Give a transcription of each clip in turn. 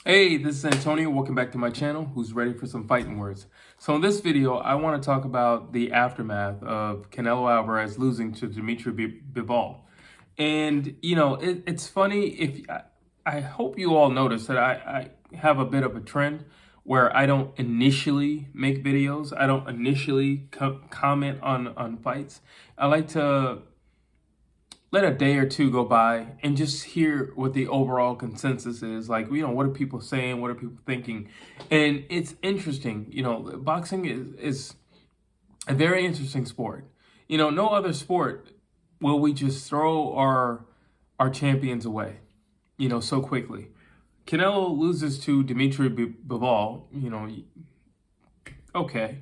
Hey, this is Antonio. Welcome back to my channel. Who's ready for some fighting words? So in this video, I want to talk about the aftermath of Canelo Alvarez losing to Dmitry Bivol. And, it's funny if I hope you all notice that I have a bit of a trend where I don't initially make videos. I don't initially comment on fights. I like to let a day or two go by and just hear what the overall consensus is. Like, what are people saying? What are people thinking? And it's interesting. Boxing is a very interesting sport. No other sport will we just throw our champions away, so quickly. Canelo loses to Dmitry Bivol, okay.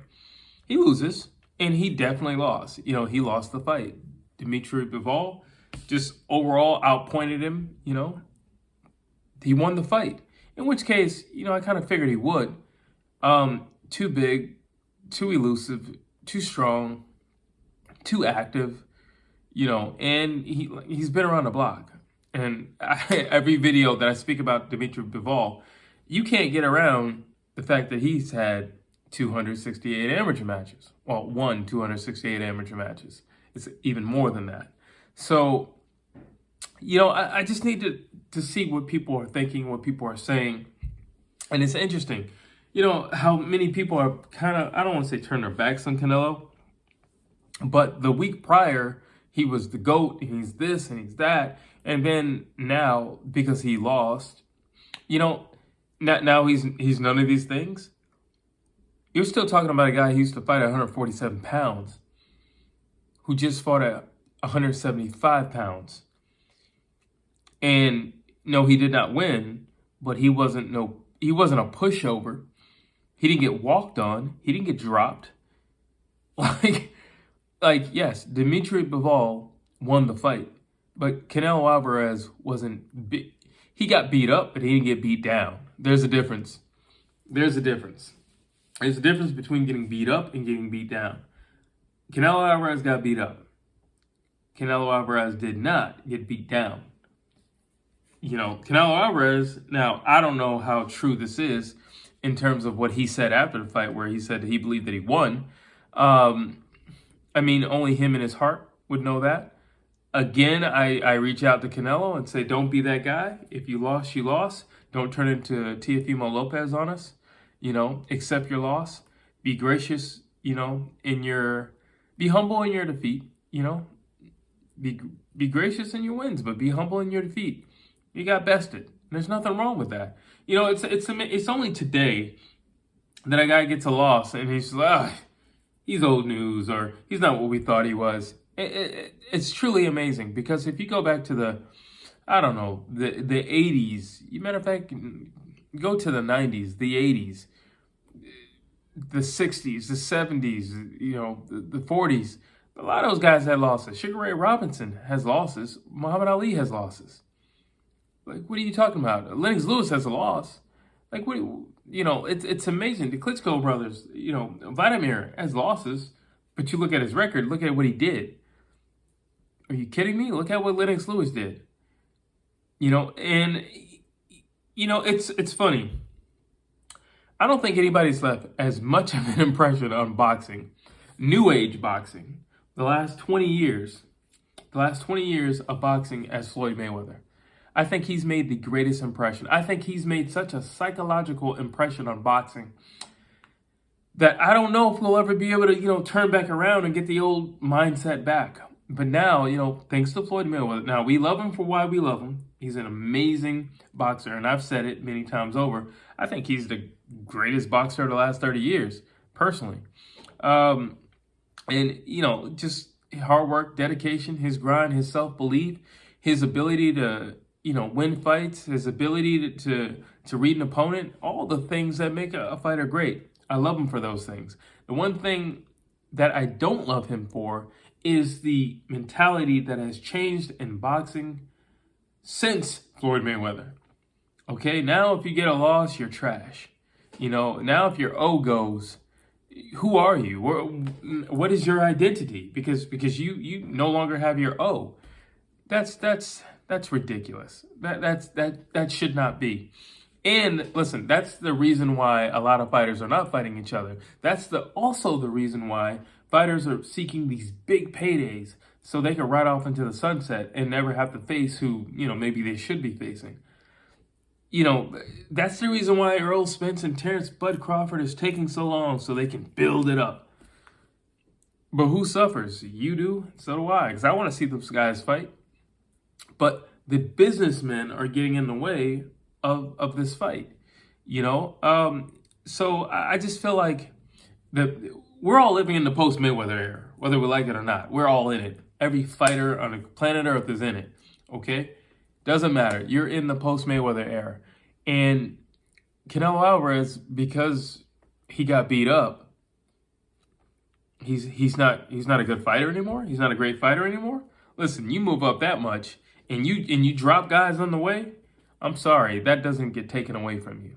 He loses, and he definitely lost. He lost the fight. Dmitry Bivol just overall outpointed him, he won the fight. In which case, I kind of figured he would. Too big, too elusive, too strong, too active, and he's been around the block. And every video that I speak about Dmitry Bivol, you can't get around the fact that he's had 268 amateur matches. Well, won 268 amateur matches. It's even more than that. So, I just need to see what people are thinking, what people are saying. And it's interesting, how many people are kind of, I don't want to say turn their backs on Canelo, but the week prior, he was the GOAT, and he's this, and he's that. And then now, because he lost, now he's none of these things. You're still talking about a guy who used to fight at 147 pounds, who just fought at 175 pounds. And no, he did not win, but he wasn't a pushover. He didn't get walked on. He didn't get dropped. Yes, Dmitry Bivol won the fight, but Canelo Alvarez he got beat up, but he didn't get beat down. There's a difference. There's a difference between getting beat up and getting beat down. Canelo Alvarez got beat up. Canelo Alvarez did not get beat down. Canelo Alvarez, now, I don't know how true this is in terms of what he said after the fight, where he said he believed that he won. Only him in his heart would know that. Again, I reach out to Canelo and say, don't be that guy. If you lost, you lost. Don't turn into Teofimo Lopez on us. Accept your loss. Be gracious, be humble in your defeat, Be gracious in your wins, but be humble in your defeat. You got bested. There's nothing wrong with that. It's only today that a guy gets a loss and he's like, he's old news, or he's not what we thought he was. It's truly amazing, because if you go back to the 80s, matter of fact, go to the 90s, the 80s, the 60s, the 70s, the 40s. A lot of those guys had losses. Sugar Ray Robinson has losses. Muhammad Ali has losses. What are you talking about? Lennox Lewis has a loss. It's amazing. The Klitschko brothers, Vladimir has losses, but you look at his record, look at what he did. Are you kidding me? Look at what Lennox Lewis did. It's funny. I don't think anybody's left as much of an impression on boxing, new age boxing, the last 20 years of boxing as Floyd Mayweather. I think he's made the greatest impression. I think he's made such a psychological impression on boxing that I don't know if we'll ever be able to, turn back around and get the old mindset back. But now, thanks to Floyd Mayweather, now we love him for why we love him. He's an amazing boxer, and I've said it many times over. I think he's the greatest boxer of the last 30 years, personally. Just hard work, dedication, his grind, his self-belief, his ability to win fights, his ability to read an opponent, all the things that make a fighter great. I love him for those things. The one thing that I don't love him for is the mentality that has changed in boxing since Floyd Mayweather. Okay, now if you get a loss, you're trash. Now if your O goes, who are you? What is your identity? Because you no longer have your O. That's ridiculous. That should not be. And listen, that's the reason why a lot of fighters are not fighting each other. That's also the reason why fighters are seeking these big paydays so they can ride off into the sunset and never have to face who, maybe they should be facing. That's the reason why Errol Spence and Terrence Bud Crawford is taking so long, so they can build it up. But who suffers? You do, so do I, because I want to see those guys fight. But the businessmen are getting in the way of this fight, So I just feel like we're all living in the post-Mayweather era, whether we like it or not. We're all in it. Every fighter on the planet Earth is in it, okay? Doesn't matter. You're in the post-Mayweather era. And Canelo Alvarez, because he got beat up, he's not a good fighter anymore. He's not a great fighter anymore. Listen, you move up that much and you drop guys on the way, I'm sorry, that doesn't get taken away from you.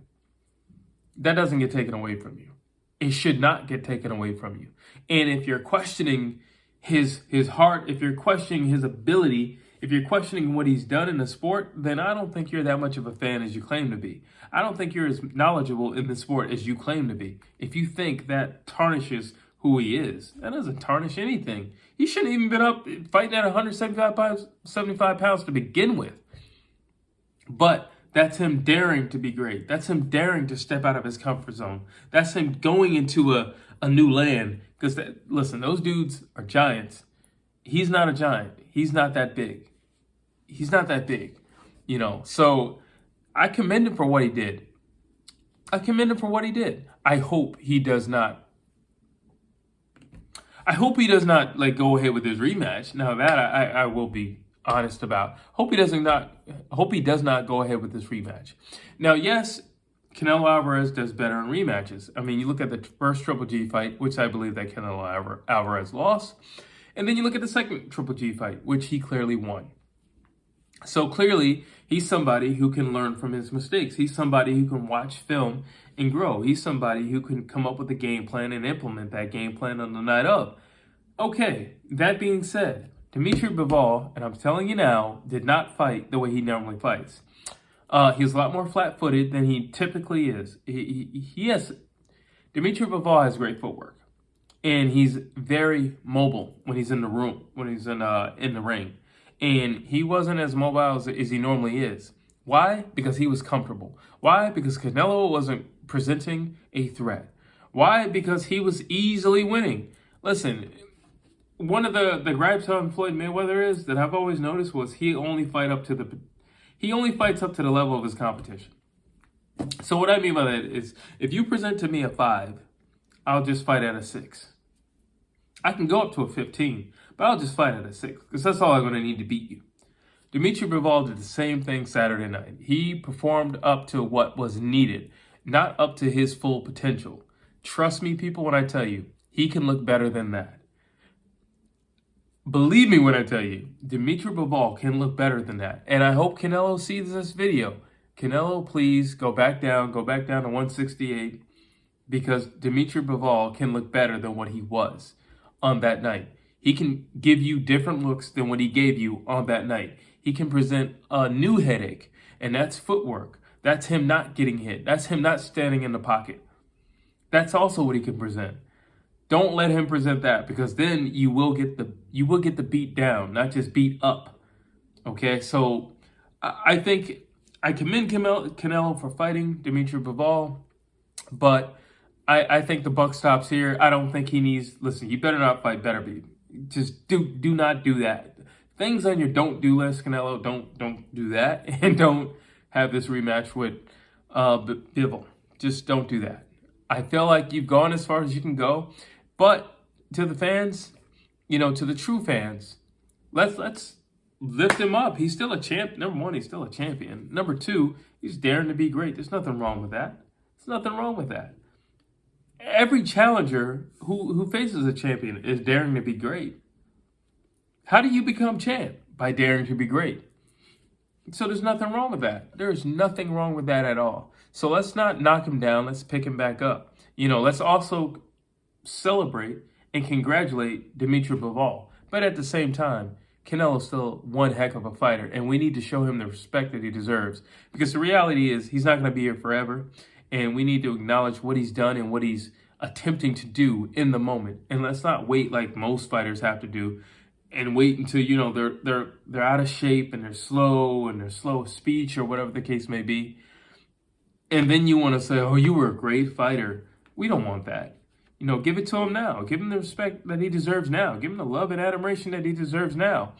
That doesn't get taken away from you. It should not get taken away from you. And if you're questioning his heart, if you're questioning his ability, if you're questioning what he's done in the sport, then I don't think you're that much of a fan as you claim to be. I don't think you're as knowledgeable in the sport as you claim to be. If you think that tarnishes who he is, that doesn't tarnish anything. He shouldn't even been up fighting at 175 pounds to begin with. But that's him daring to be great. That's him daring to step out of his comfort zone. That's him going into a new land. Because, listen, those dudes are giants. He's not a giant. He's not that big. He's not that big, So I commend him for what he did. I hope he does not go ahead with his rematch. Now that I will be honest about. Hope he does not go ahead with this rematch. Now, yes, Canelo Alvarez does better in rematches. I mean, you look at the first Triple G fight, which I believe that Canelo Alvarez lost. And then you look at the second Triple G fight, which he clearly won. So clearly, he's somebody who can learn from his mistakes. He's somebody who can watch film and grow. He's somebody who can come up with a game plan and implement that game plan on the night of. Okay, that being said, Dmitry Bivol, and I'm telling you now, did not fight the way he normally fights. He's a lot more flat-footed than he typically is. Dmitry Bivol has great footwork. And he's very mobile when he's in the room, when he's in the ring. And he wasn't as mobile as he normally is. Why? Because he was comfortable. Why? Because Canelo wasn't presenting a threat. Why? Because he was easily winning. Listen, one of the gripes on Floyd Mayweather is that I've always noticed was he only fights up to the level of his competition. So what I mean by that is, if you present to me a 5, I'll just fight at a 6. I can go up to a 15, but I'll just fight at a 6, because that's all I'm going to need to beat you. Dmitry Bivol did the same thing Saturday night. He performed up to what was needed, not up to his full potential. Trust me, people, when I tell you, he can look better than that. Believe me when I tell you, Dmitry Bivol can look better than that. And I hope Canelo sees this video. Canelo, please go back down to 168, because Dmitry Bivol can look better than what he was on that night. He can give you different looks than what he gave you on that night. He can present a new headache, and that's footwork. That's him not getting hit. That's him not standing in the pocket. That's also what he can present. Don't let him present that, because then you will get the beat down, not just beat up. Okay, so I think I commend Canelo for fighting Dmitry Bivol, but I think the buck stops here. I don't think he needs. Listen, you better not fight Beterbiev. Just do not do that. Things on your don't do list, Canelo. Don't do that, and don't have this rematch with Bivol. Just don't do that. I feel like you've gone as far as you can go, but to the fans, to the true fans, let's lift him up. He's still a champ. Number 1, he's still a champion. Number 2, he's daring to be great. There's nothing wrong with that. There's nothing wrong with that. Every challenger who faces a champion is daring to be great. How do you become champ? By daring to be great. So there's nothing wrong with that. There's nothing wrong with that at all. So let's not knock him down. Let's pick him back up. Let's also celebrate and congratulate Dmitry Bivol. But at the same time, Canelo's still one heck of a fighter, and we need to show him the respect that he deserves. Because the reality is he's not going to be here forever, and we need to acknowledge what he's done and what he's attempting to do in the moment. And let's not wait like most fighters have to do, and wait until, you know, they're out of shape and they're slow of speech or whatever the case may be. And then you want to say, oh, you were a great fighter. We don't want that. You know, give it to him now. Give him the respect that he deserves now. Give him the love and admiration that he deserves now.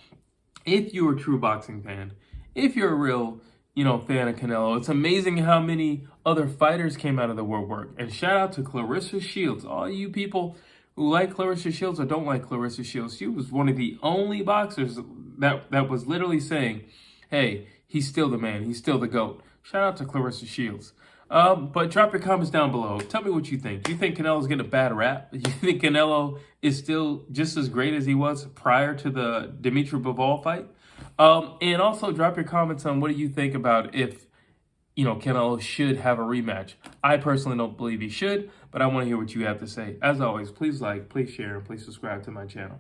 If you're a true boxing fan, if you're a real, you know, fan of Canelo, it's amazing how many other fighters came out of the woodwork. And shout out to Claressa Shields. All you people who like Claressa Shields or don't like Claressa Shields, she was one of the only boxers that was literally saying, hey, he's still the man. He's still the GOAT. Shout out to Claressa Shields. But drop your comments down below. Tell me what you think. Do you think Canelo's getting a bad rap? Do you think Canelo is still just as great as he was prior to the Dmitry Bivol fight? And also drop your comments on what do you think about if, you know, Canelo should have a rematch. I personally don't believe he should, but I want to hear what you have to say. As always, please like, please share, and please subscribe to my channel.